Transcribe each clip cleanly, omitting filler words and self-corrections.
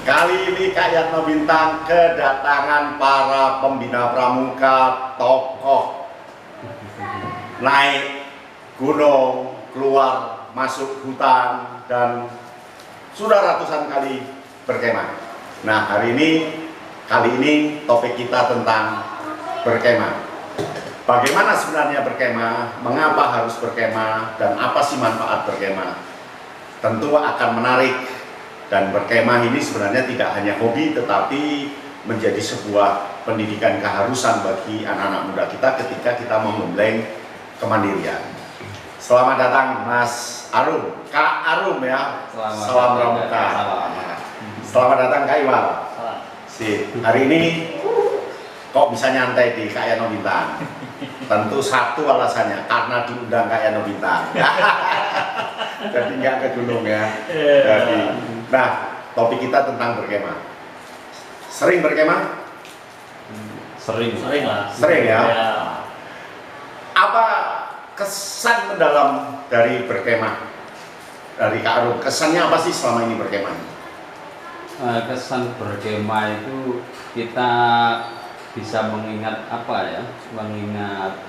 Kali ini Kak Yatno Bintang kedatangan para pembina pramuka, tokoh naik gunung, keluar, masuk hutan, dan sudah ratusan kali berkemah. Nah, kali ini topik kita tentang berkemah. Bagaimana sebenarnya berkemah, mengapa harus berkemah, dan apa sih manfaat berkemah? Tentu akan menarik, dan berkemah ini sebenarnya tidak hanya hobi, tetapi menjadi sebuah pendidikan keharusan bagi anak-anak muda kita ketika kita memulai kemandirian. Selamat datang Mas Arum, Kak Arum ya. Salam pramuka. Selamat datang Kak Iwal. Sip. Hari ini kok bisa nyantai di Kak Yatno Bintang? Tentu satu alasannya, karena diundang Kak Yatno Bintang. Jadi nggak ke gunung ya. Jadi, nah, topik kita tentang berkemah. Sering berkemah? Sering lah. Sering ya. Apa kesan mendalam dari berkemah dari Kak Arum? Kesannya apa sih selama ini berkemah? Kesan berkemah itu kita bisa mengingat apa ya? Mengingat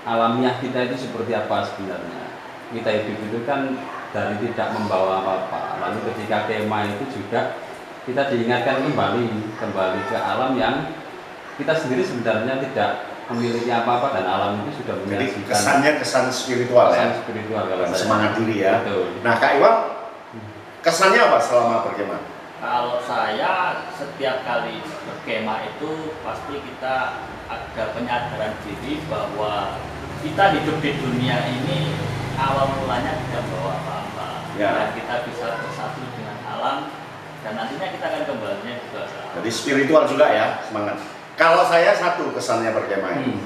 alamiah kita itu seperti apa sebenarnya. Kita hidup itu kan dari tidak membawa apa-apa. Lalu ketika kemah itu juga kita diingatkan kembali ke alam yang kita sendiri sebenarnya tidak memiliki apa-apa, dan alam itu sudah menyaksikan. Jadi kesannya kesan spiritual ya. Spiritual kalau Dan saya. semangat diri ya. Betul. Nah, Kak Iwal, kesannya apa selama berkemah? Kalau saya setiap kali berkemah itu pasti kita ada penyadaran diri bahwa kita hidup di dunia ini awal mulanya tidak bawa apa-apa. Ya. Dan kita bisa bersatu dengan alam dan nantinya kita akan kembalinya juga ke alam. Jadi spiritual juga ya, semangat. Kalau saya satu kesannya berkemah ini.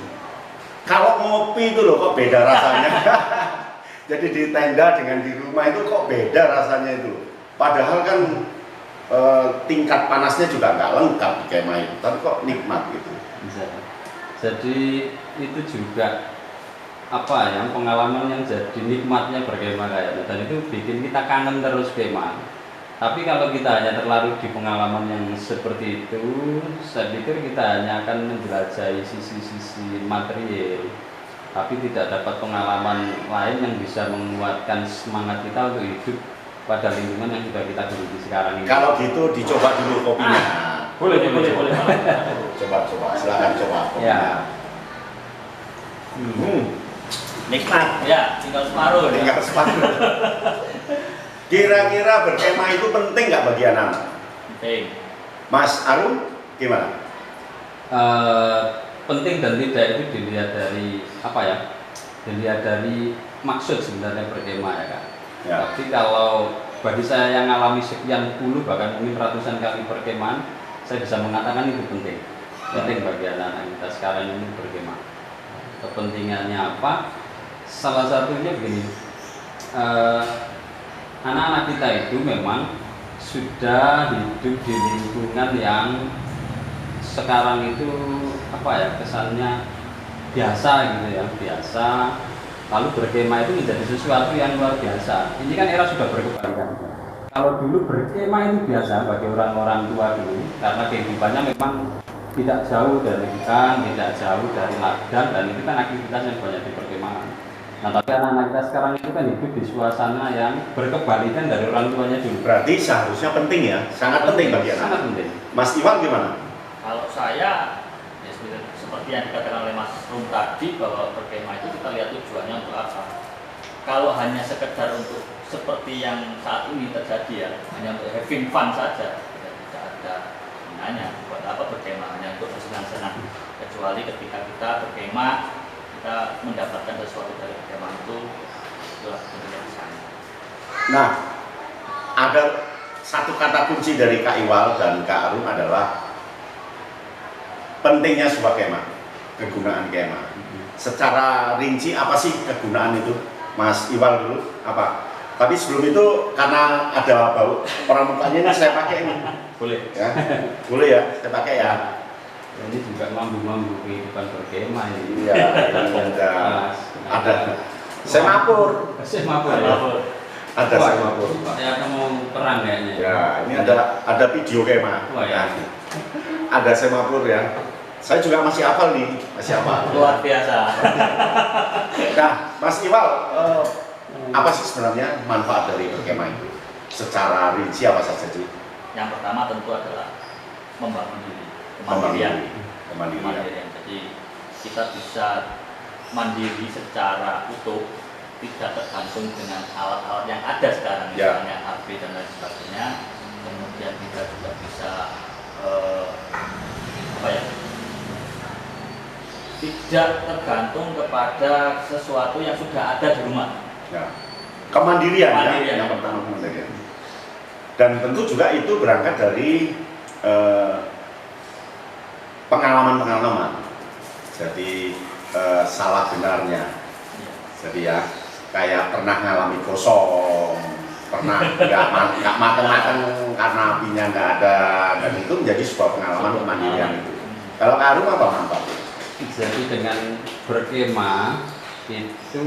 Kalau ngopi itu loh kok beda rasanya. Jadi di tenda dengan di rumah itu kok beda rasanya itu. Padahal kan tingkat panasnya juga nggak lengkap di kemah itu, tapi kok nikmat gitu. Bisa. Jadi itu juga apa ya, pengalaman yang jadi nikmatnya berkemah kayaknya, dan itu bikin kita kangen terus kemah. Tapi kalau kita hanya terlarut di pengalaman yang seperti itu, saya pikir kita hanya akan menjelajahi sisi-sisi material, tapi tidak dapat pengalaman lain yang bisa menguatkan semangat kita untuk hidup pada lingkungan yang sudah kita geluti sekarang ini. Kalau gitu dicoba dulu kopinya. Boleh. Coba, silakan coba kopinya. Ya. Nikmat. Ya, tinggal separuh. Tinggal separuh. Kira-kira berkemah itu penting nggak bagi anak-anak? Penting. Mas Arum, gimana? Penting dan tidak itu dilihat dari apa ya? Dilihat dari maksud sebenarnya berkemah ya Kak. Ya. Tapi kalau bagi saya yang alami sekian puluh bahkan mungkin ratusan kali berkemah, saya bisa mengatakan itu penting. Penting bagi anak-anak kita sekarang ini berkemah. Kepentingannya apa? Salah satunya begini. Anak-anak kita itu memang sudah hidup di lingkungan yang sekarang itu apa ya, kesannya biasa gitu ya, biasa. Lalu berkemah itu menjadi sesuatu yang luar biasa. Ini kan era sudah berkebalikan. Kalau dulu berkemah itu biasa bagi orang-orang tua dulu, karena kehidupannya memang tidak jauh dari hutan, tidak jauh dari ladang, dan itu kan aktivitas yang banyak di perkemahan. Nah, tapi anak-anak kita sekarang itu kan hidup di suasana yang berkebalikan dari orang tuanya dulu. Berarti seharusnya penting ya, sangat penting bagi anak. Sangat penting. Mas Iwan gimana? Kalau saya ya seperti yang dikatakan oleh Mas Rum tadi, bahwa berkemah itu kita lihat tujuannya untuk apa. Kalau hanya sekedar untuk seperti yang saat ini terjadi ya, hanya untuk having fun saja, tidak ada gunanya. Buat apa berkemah? Hanya untuk bersenang-senang. Kecuali ketika kita berkemah, kita mendapatkan sesuatu dari berkemah itu, itulah tentunya di sana. Nah, ada satu kata kunci dari Kak Iwal dan Kak Arum adalah pentingnya sebuah kemah, kegunaan kemah. Secara rinci apa sih kegunaan itu? Mas Iwal dulu apa? Tapi sebelum itu karena ada bau pramukanya ini saya pakai ini. Boleh. Ya, boleh ya, saya pakai ya. Ini juga mambu-mambu kehidupan berkemah ini. Iya, ada. Saya mapur. Saya mabuk ya. Ada Wah, semapur. kayak mau perang kayaknya. Ya, ini ada video kemah. Wah, ya. Ada semapur ya. Saya juga masih hafal nih, masih hafal. Luar biasa. Nah, Mas Iwal, apa sih sebenarnya manfaat dari berkemah itu? Secara rinci apa saja sih? Yang pertama tentu adalah membangun diri, Kemandirian. kemandirian. Jadi kita bisa mandiri secara utuh, tidak tergantung dengan alat-alat yang ada sekarang, Ya. misalnya HP dan lain sebagainya. Kemudian kita juga bisa apa ya? Tidak tergantung kepada sesuatu yang sudah ada di rumah. Ya. Kemandirian, Kemandirian. ya, yang pertama kemandirian. Dan tentu juga itu berangkat dari pengalaman-pengalaman. Jadi salah benarnya. Jadi ya kayak pernah ngalami kosong, pernah nggak mateng-mateng karena apinya nggak ada, dan itu menjadi sebuah pengalaman kemandirian itu. Kalau Kak Arum apa manfaat? Jadi dengan berkemah itu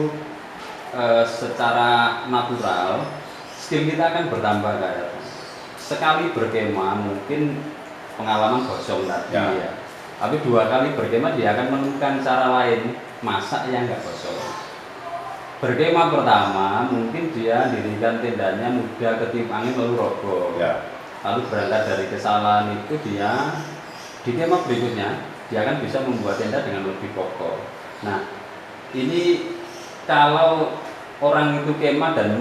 secara natural skill kita akan bertambah kayak. Sekali berkemah mungkin pengalaman gosong tadi ya. Tapi 2 kali berkemah dia akan menemukan cara lain masak yang nggak gosong. Berkemah pertama mungkin dia dirikan tendanya mudah ketiup angin lalu roboh. Ya. Lalu berangkat dari kesalahan itu dia di kemah berikutnya dia akan bisa membuat tenda dengan lebih kokoh. Nah, ini kalau orang itu kemah dan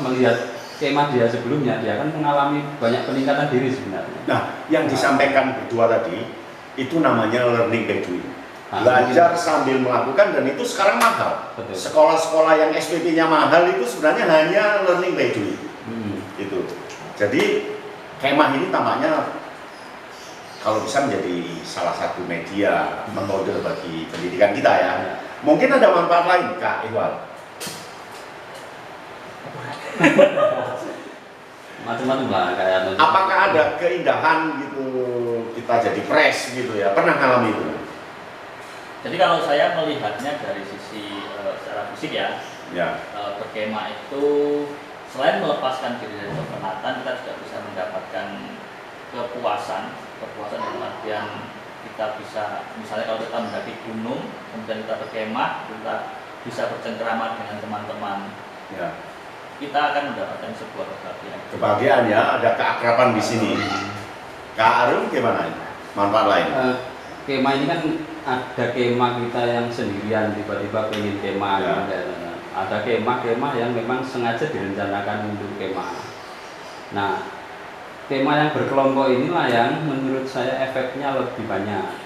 melihat kemah dia sebelumnya, dia akan mengalami banyak peningkatan diri sebenarnya. Nah, yang disampaikan berdua tadi itu namanya learning by doing. Belajar sambil melakukan, dan itu sekarang mahal. Betul. Sekolah-sekolah yang SPP-nya mahal itu sebenarnya hanya learning by doing. Gitu. Jadi kemah ini tampaknya kalau bisa menjadi salah satu media metode bagi pendidikan kita ya. Mungkin ada manfaat lain, Kak Iwal. Macam-macam lah kayak. Apakah ada keindahan gitu kita jadi fresh gitu ya? Pernah ngalami itu? Jadi kalau saya melihatnya dari sisi secara fisik ya, Ya. berkemah itu selain melepaskan diri dari kepenatan, kita juga bisa mendapatkan kepuasan dalam artian kita bisa, misalnya kalau kita mendaki gunung, kemudian kita berkemah, kita bisa bercengkrama dengan teman-teman. Ya. Kita akan mendapatkan sebuah kebahagiaan. Kebahagiaan ya, ada keakraban di sini. Kak Arum gimana? Manfaat lain? Kemah ini kan ada kemah kita yang sendirian tiba-tiba pengen kemah. Ya. Ada kemah-kemah yang memang sengaja direncanakan untuk kemah. Nah, kemah yang berkelompok inilah yang menurut saya efeknya lebih banyak.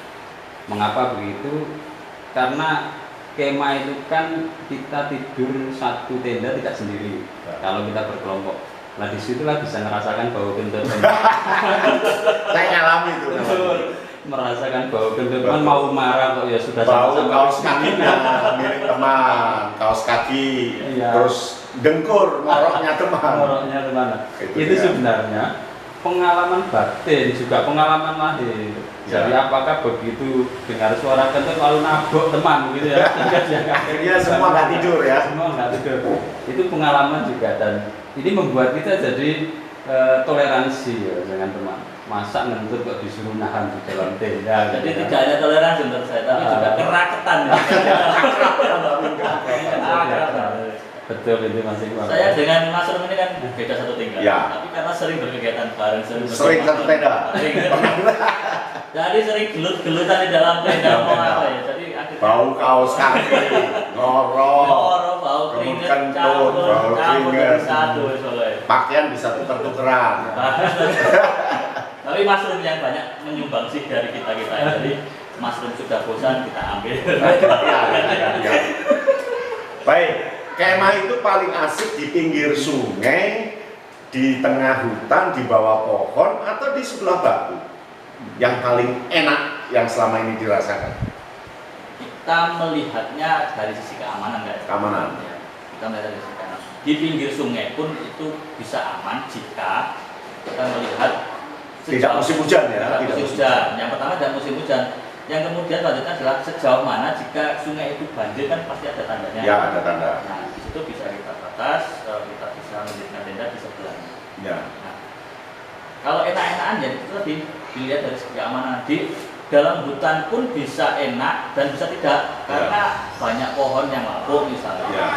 Mengapa begitu? Karena kemah itu kan kita tidur satu tenda tidak sendiri. Kalau kita berkelompok, nah disitulah bisa merasakan bau kentut. Saya ngalami itu. Merasakan bau kentut, kan mau marah kok ya sudah Bau sama-sama kaos kakinya milik teman, kaos kaki, Iya. terus dengkur, ngoroknya teman. Ngoroknya kemana? Itu Itu dia. sebenarnya pengalaman batin juga pengalaman lahir. Ya. Jadi apakah begitu dengar suara kentut lalu nabok teman gitu ya? Akhirnya semua nggak tidur ya. Semua nggak tidur. Itu pengalaman juga, dan ini membuat kita jadi toleransi ya dengan teman. Masa ngentut kok disuruh nahan di dalam tenda? Jadi gitu ya. tidak hanya toleransi menurut saya, tapi juga keraketan. Betul itu Mas Iqbal. Saya dengan Mas Rum ini kan beda satu tingkat, Ya. tapi karena sering berkegiatan bareng, Sering berkemah, satu tenda. sering. Jadi sering gelut-gelutan di dalam tenda mau apa ya? Jadi akhirnya Bau kaos kaki, ngorok, ngorok, bau rambut keringet, kentut, bau campur keringet. jadi satu soalnya. pakaian bisa tuker-tukeran. Tapi Mas Rum yang banyak menyumbangsi dari kita ya. Jadi Mas Rum sudah bosan, kita ambil. Ya. Baik, kemah itu paling asik di pinggir sungai, di tengah hutan, di bawah pohon, atau di sebelah batu. Yang paling enak yang selama ini dirasakan. Kita melihatnya dari sisi keamanan, guys. Keamanan. Ya, kita melihat dari sisi keamanan. Di pinggir sungai pun itu bisa aman jika kita melihat Tidak musim hujan ya, tidak tidak musim musim hujan. Yang pertama tidak musim hujan. Yang kemudian selanjutnya adalah sejauh mana jika sungai itu banjir, kan pasti ada tandanya. Ya, ada tanda. Nah, di situ bisa kita batas, kita bisa kenyamanan, jadi itu tadi dilihat dari segi keamanan. Di dalam hutan pun bisa enak dan bisa tidak, karena banyak pohon yang lapuk misalnya. Ya.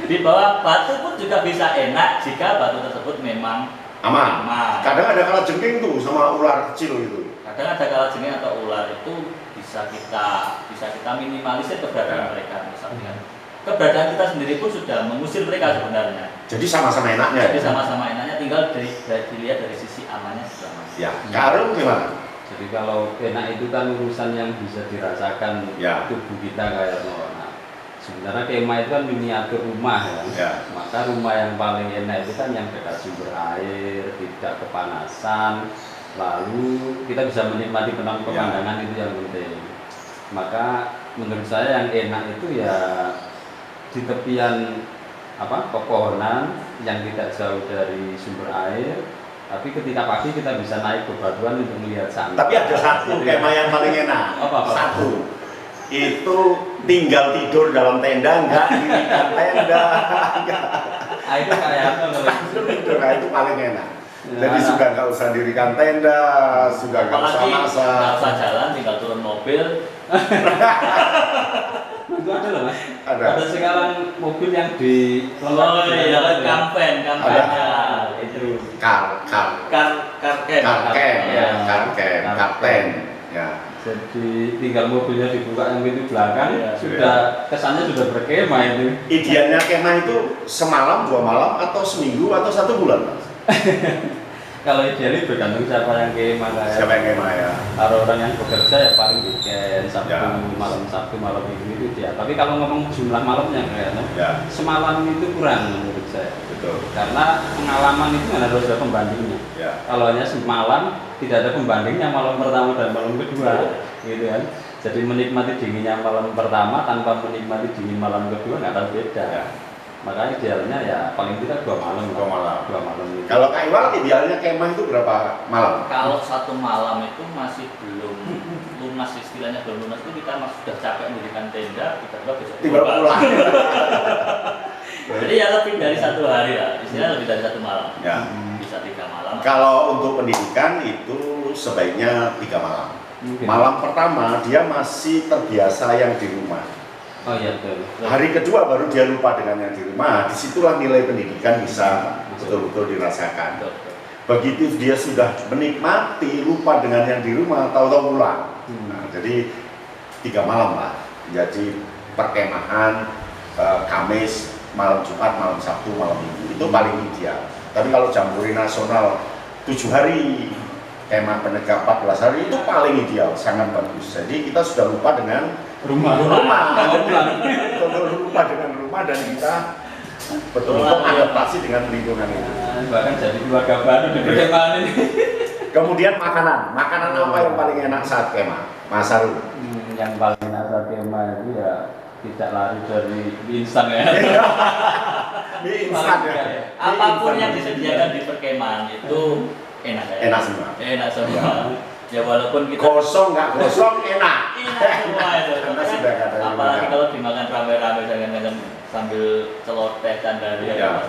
Di bawah batu pun juga bisa enak jika batu tersebut memang Aman. aman. Kadang ada kalajengking tuh sama ular kecil itu. Kadang ada kalajengking atau ular itu bisa kita minimalisir keberadaan mereka misalnya. Keberadaan kita sendiri pun sudah mengusir mereka sebenarnya. Jadi sama-sama enaknya. Jadi sama-sama enaknya, tinggal dilihat dari sisi amannya sudah mas. Ya. Karung gimana? Jadi kalau enak itu kan urusan yang bisa dirasakan Ya. tubuh kita kayak nah, sebenarnya kemah itu kan miniatur rumah ya. Ya. Maka rumah yang paling enak itu kan yang dekat sumber air, tidak kepanasan, lalu kita bisa menikmati pemandangan itu yang penting. Maka menurut saya yang enak itu ya di tepian pepohonan yang tidak jauh dari sumber air. Tapi ketika pagi kita bisa naik ke batuan untuk melihat sunset. Tapi ada satu kemah yang paling enak. Apa? Satu. Itu tinggal tidur dalam tenda, enggak dirikan tenda. Itu kayak apa kalau Tidur, nah, itu paling enak. Jadi Ya. sudah nggak usah dirikan tenda, sudah nggak usah Apalagi nggak masak. usah jalan, tinggal turun mobil. itu ada loh mas. Ada. Sekarang mobil yang di Oh iya, kampenya. Itu Karken, Ya. kapten, ya. jadi tinggal mobilnya dibuka yang pintu belakang Iya. sudah kesannya sudah berkemah itu. Idealnya kemah itu semalam, 2 malam, atau seminggu, atau 1 bulan, Mas? Kalau idealnya bergantung siapa yang kemah kayak. Siapa yang kemah ya? Kalau orang yang bekerja ya paling weekend, Sabtu Ya. Sabtu malam minggu itu dia. Tapi kalau ngomong jumlah malamnya kayaknya Ya, semalam itu kurang menurut saya. betul. Karena pengalaman itu kan harus ada pembandingnya. Ya. Kalau hanya semalam tidak ada pembandingnya malam pertama dan malam kedua, gitu kan. Jadi menikmati dinginnya malam pertama tanpa menikmati dingin malam kedua nggak akan beda. Ya. Makanya idealnya ya paling tidak 2 malam. 2 malam. 2 malam itu. Kalau Kak Iwal idealnya kemah itu berapa malam? Kalau 1 malam itu masih belum lunas, istilahnya belum lunas, itu kita masih sudah capek mendirikan tenda, tiba-tiba besok Tiba pulang. Jadi ya lebih dari 1 hari lah, istilahnya lebih dari 1 malam. Ya. Bisa 3 malam. Kalau untuk pendidikan itu sebaiknya 3 malam. Mungkin. Malam pertama dia masih terbiasa yang di rumah. Oh iya betul. Hari kedua baru dia lupa dengan yang di rumah. Disitulah nilai pendidikan bisa betul-betul dirasakan. Betul. Begitu dia sudah menikmati, lupa dengan yang di rumah, tahu-tahu pulang. Nah, jadi 3 malam lah. Jadi perkemahan Kamis, malam Jumat, malam Sabtu, malam Minggu itu paling ideal. Tapi kalau jambore nasional 7 hari, kemah penegak 14 hari itu paling ideal, sangat bagus. Jadi kita sudah lupa dengan Rumah. betul-betul lupa dengan rumah dan kita betul-betul adaptasi dengan lingkungan itu. Bahkan jadi keluarga baru di perkemahan ini. Kemudian makanan apa yang paling enak saat kemah, Mas Arun? Yang paling enak saat kemah itu ya tidak lari dari mie instan ya. Mie instan ya. Apapun Mie yang instan. disediakan di perkemahan itu enak ya. Enak semua. Enak semua. Ya walaupun kita Gosong nggak gosong enak. enak semua itu. Karena sudah nggak ada yang Apalagi makan. kalau dimakan rame-rame dengan sambil celoteh candari Ya.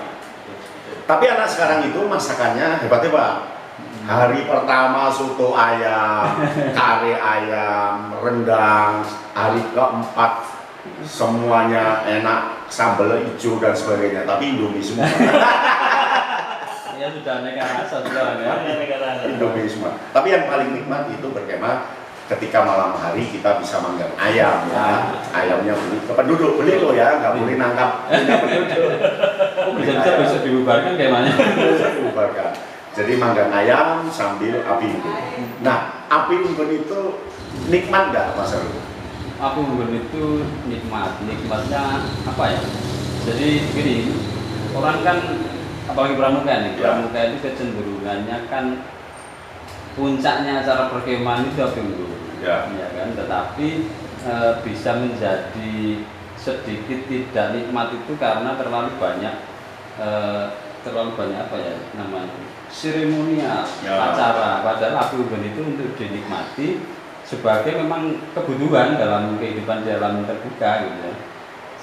Tapi anak sekarang itu masakannya hebatnya Pak. Hari pertama soto ayam, kare ayam, rendang. Hari keempat semuanya enak, sambal hijau dan sebagainya. Tapi Indomie semua. Ya sudah aneka rasa sekarang ya. Indomie semua. Tapi yang paling nikmat itu berkemah ketika malam hari kita bisa manggang ayam ya. Ayamnya beli ke penduduk, beli loh ya, nggak boleh nangkap punya penduduk. Oh bisa-bisa besok dibubarkan kemahnya. Dibubarkan. Jadi manggang ayam sambil api unggun. Nah, api unggun itu nikmat nggak Mas Arun? Aku unggun itu nikmatnya apa ya? Jadi gini, orang kan apalagi pramuka nih, Ya. pramuka itu kecenderungannya kan puncaknya acara perkemahan itu api unggun. Ya. Ya kan, tetapi bisa menjadi sedikit tidak nikmat itu karena terlalu banyak apa ya namanya seremonial Ya. acara. Padahal api unggun itu untuk dinikmati sebagai memang kebutuhan dalam kehidupan di alam terbuka gitu ya.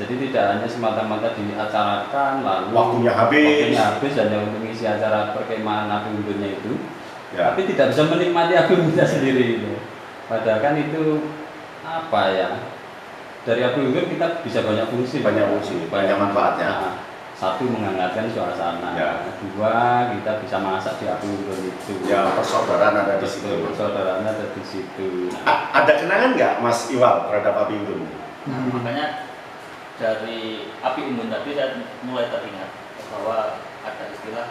Jadi tidak hanya semata-mata diacarakan lalu Waktunya habis. hanya untuk mengisi acara perkemahan api unggunnya itu, Ya. tapi tidak bisa menikmati api unggun sendiri itu. Padahal kan itu apa ya? Dari api unggun kita bisa banyak fungsi, Banyak fungsi, banyak manfaatnya. Nah, satu menghangatkan suasana, Ya. dua kita bisa masak di api unggun itu. Ya, persaudaraan ada di Betul, situ. persaudaraan ada di situ. Nah, Ada kenangan nggak Mas Iwal terhadap api unggun? Nah, makanya dari api unggun tadi saya mulai teringat bahwa ada istilah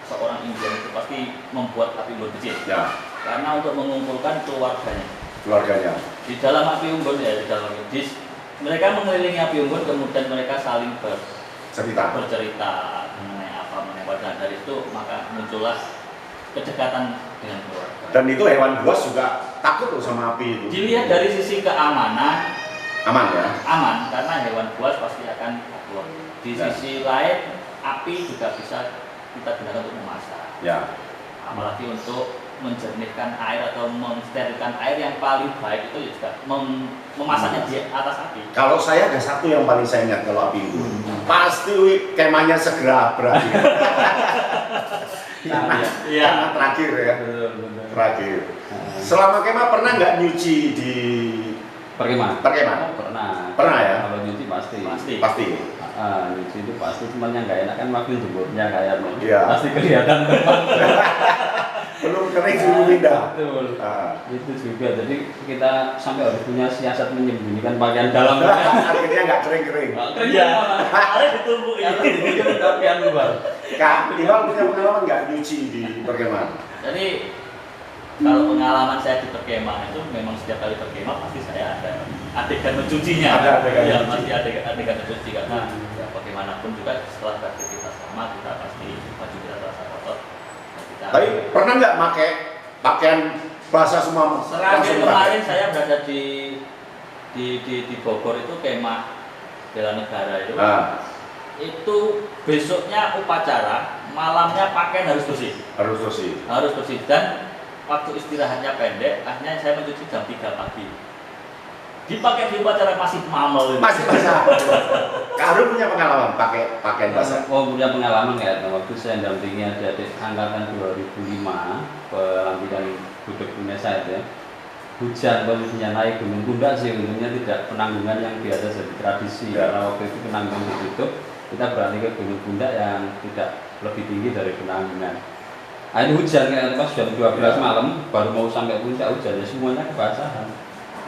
seorang Indian itu pasti membuat api unggun kecil Ya, karena untuk mengumpulkan keluarganya. keluarganya. Di dalam api unggun ya, di dalam mereka mengelilingi api unggun, kemudian mereka saling Cerita. bercerita mengenai apa mengenai dari itu, maka muncullah kedekatan dengan keluarga. Dan itu hewan buas juga takut loh sama api itu. Dilihat dari sisi keamanan, Aman ya? aman karena hewan buas pasti akan takut. Di Ya. sisi lain, api juga bisa kita gunakan untuk memasak, Ya. apalagi untuk menjernihkan air atau mensterilkan air. Yang paling baik itu juga memasaknya di atas api. Kalau saya ada satu yang paling saya ingat kalau api unggun, pasti kemahnya segera berakhir. Karena Iya. karena terakhir ya, betul, betul. terakhir. Selama kemah pernah nggak nyuci di Perkemahan? perkemahan? Oh, pernah. Pernah ya? Kalau nyuci pasti. Pasti. Pasti. Nyuci itu pasti, cuman yang nggak enak kan waktu jemputnya kayaknya. Iya. Pasti kelihatan depan. Belum kering dulu pindah. Betul. Ah. Itu juga. Jadi kita sampai harus punya siasat menyembunyikan pakaian dalam. Akhirnya nggak kering-kering. Keren Iya. malah. Ada ditumbuk Yang itu. itu pakaian luar. Kak Iwal punya pengalaman nggak nyuci di perkemahan? Jadi kalau pengalaman saya di perkemahan itu memang setiap kali perkemahan pasti saya ada adegan mencucinya. Ada adegan ya, mencuci. pasti adegan mencuci karena ya, bagaimanapun juga setelah beraktivitas lama kita pasti baju kita terasa kotor. Dan kita Tapi pernah nggak pakai pakaian basah semua? terakhir langsung kemarin pakai? saya berada di Bogor itu kemah bela negara itu. Ah, Itu besoknya upacara, malamnya pakaian harus bersih. harus bersih. Harus bersih dan waktu istirahatnya pendek, akhirnya saya mencuci jam 3 pagi. Dipakai di upacara masih mamel. Masih basah. Kak Arun punya pengalaman pakai pakaian basah? Oh, punya pengalaman ya. Waktu saya dampingi adik-adik angkatan 2005 pelampiran Gudeg Unesa itu ya. Hujan posisinya naik Gunung Pundak sih, untungnya tidak penanggungan yang biasa jadi tradisi. Ya. Karena waktu itu penanggungan ditutup, kita beralih ke Gunung Pundak yang tidak lebih tinggi dari penanggungan. Akhirnya hujan kayak pas jam 12 malam baru mau sampai puncak hujannya semuanya kebasahan.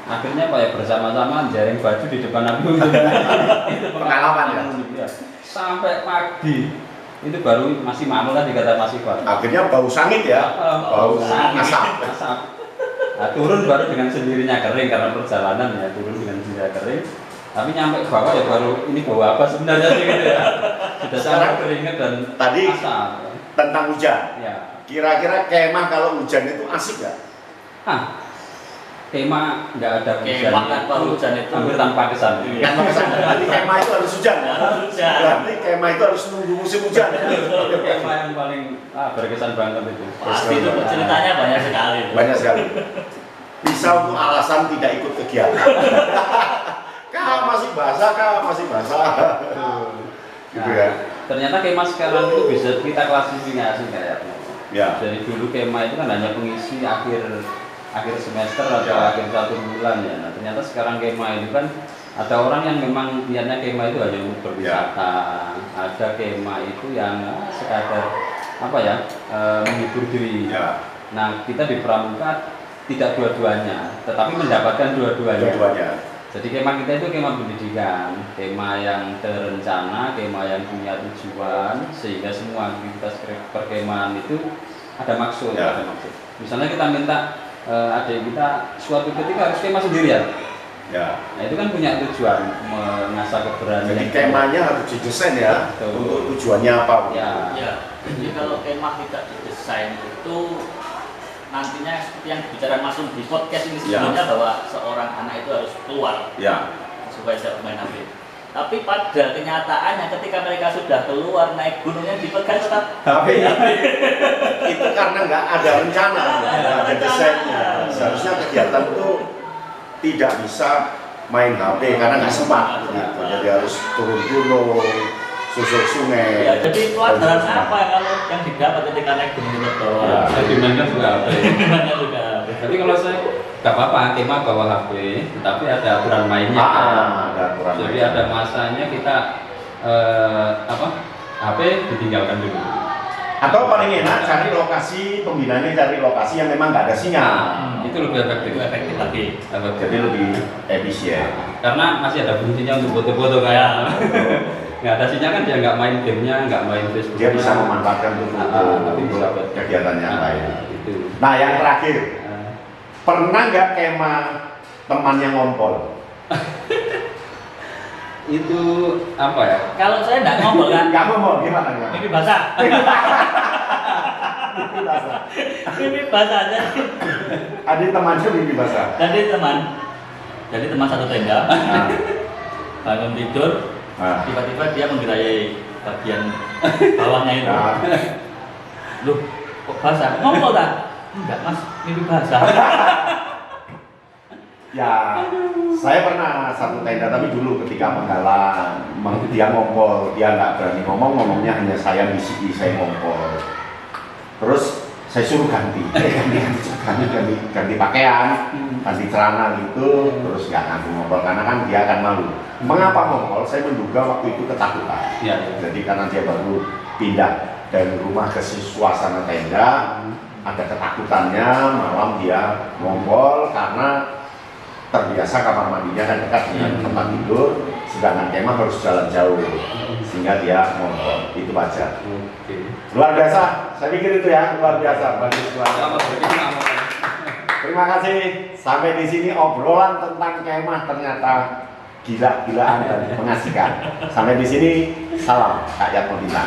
Akhirnya apa ya, bersama-sama jaring baju di depan api unggun. Itu Pengalaman ya? Sampai pagi itu baru masih mamul tadi kata Mas Iqbal. Akhirnya bau sangit ya? Bau asap. Asap. Nah, turun baru dengan sendirinya kering karena perjalanan ya, turun dengan sendirinya kering. Tapi nyampe ke bawah ya baru ini bau apa sebenarnya sih gitu ya. Sudah sangat keringet dan Tadi asap. tentang hujan. Ya. Kira-kira kemah kalau hujan itu asik nggak? Kemah nggak ada Kemah tanpa hujan itu hampir tanpa kesan. Iya. Tanpa kesan. Berarti kemah itu harus hujan ya? Harus hujan. Berarti kemah itu harus nunggu musim hujan ya? Kemah yang paling berkesan banget itu. Pasti itu ceritanya banyak sekali. Banyak sekali. Bisa untuk alasan tidak ikut kegiatan. Kak masih basah, kak masih basah. Gitu ya. Ternyata kemah sekarang itu bisa kita klasifikasi kayaknya. Ya. Dari dulu kemah itu kan hanya pengisi akhir semester atau Ya. akhir 1 bulan ya. Nah, ternyata sekarang kemah itu kan ada orang yang memang niatnya kemah itu hanya untuk berwisata. Ada kemah itu yang sekadar apa ya, menghibur diri. Ya. Nah, kita di Pramuka tidak dua-duanya, tetapi mendapatkan dua-duanya. Dua-duanya. Jadi kemah kita itu kemah pendidikan, kemah yang terencana, kemah yang punya tujuan, sehingga semua aktivitas perkemahan itu ada maksud, Ya. ada maksud. Misalnya kita minta adik kita suatu ketika harus kemah sendirian. Ya. Nah itu kan punya tujuan mengasah keberanian. Jadi kemahnya harus didesain ya. Betul. Untuk tujuannya apa? Ya. Ya, jadi kalau kemah tidak didesain itu nantinya seperti yang bicara Mas Rum di podcast ini sebelumnya bahwa seorang anak itu harus keluar Ya. supaya bisa bermain api. Tapi pada kenyataannya ketika mereka sudah keluar naik gunungnya dipegang tetap Tapi itu karena nggak ada rencana, nggak ada desainnya. Seharusnya kegiatan itu tidak bisa main HP karena nggak sempat. Gitu. Jadi harus turun gunung, susur sungai. Ya, jadi pelajaran apa kalau yang didapat ketika naik gunung itu bawah? Ya. Sedimennya juga apa ya? Gimana juga? Jadi kalau saya nggak apa-apa kemah bawa HP, tetapi ada aturan mainnya. Ada aturan. Jadi mainnya. ada masanya kita HP ditinggalkan dulu. Atau paling enak cari lokasi pembinaannya, cari lokasi yang memang nggak ada sinyal. Itu lebih efektif. Itu efektif lagi. Jadi lebih efisien. Karena masih ada fungsinya untuk foto-foto kayak. Nggak ada sinyal kan dia nggak main gamenya, nggak main Facebook. Dia bisa memanfaatkan untuk tapi bisa buat kegiatannya lain. Itu. Nah yang terakhir, pernah nggak kemah temannya ngompol? Itu apa ya? Kalau saya nggak ngobrol kan, Nggak ngomong, gimana? mimpi basah. Mimpi basah. Mimpi basah aja. Ada temannya mimpi basah. Jadi teman satu tenda, Nah, bangun tidur, nah, tiba-tiba dia menggerai bagian bawahnya itu. nah. Loh, kok basah? Ngompol tak? Enggak mas, mimpi basah. Ya, saya pernah satu tenda tapi dulu ketika menggalang, dia ngompol, dia nggak berani ngomong, ngomongnya hanya saya bisiki, saya ngompol. Terus saya suruh ganti pakaian, ganti celana gitu, terus nggak ngaku ngompol karena kan dia akan malu. Mengapa ngompol? Saya menduga waktu itu ketakutan. Ya. Jadi karena dia baru pindah dari rumah ke suasana tenda, ada ketakutannya, malam dia ngompol karena terbiasa kamar mandinya kan dekat dengan tempat tidur, sedangkan kemah harus jalan jauh, sehingga dia ngompol. Itu wajar. Oke. Luar biasa, saya pikir itu ya luar biasa. Bagus luar Selamat biasa. berkemah. Terima kasih. Sampai di sini obrolan tentang kemah ternyata gila-gilaan dan mengasihkan. Sampai di sini, salam rakyat Modina.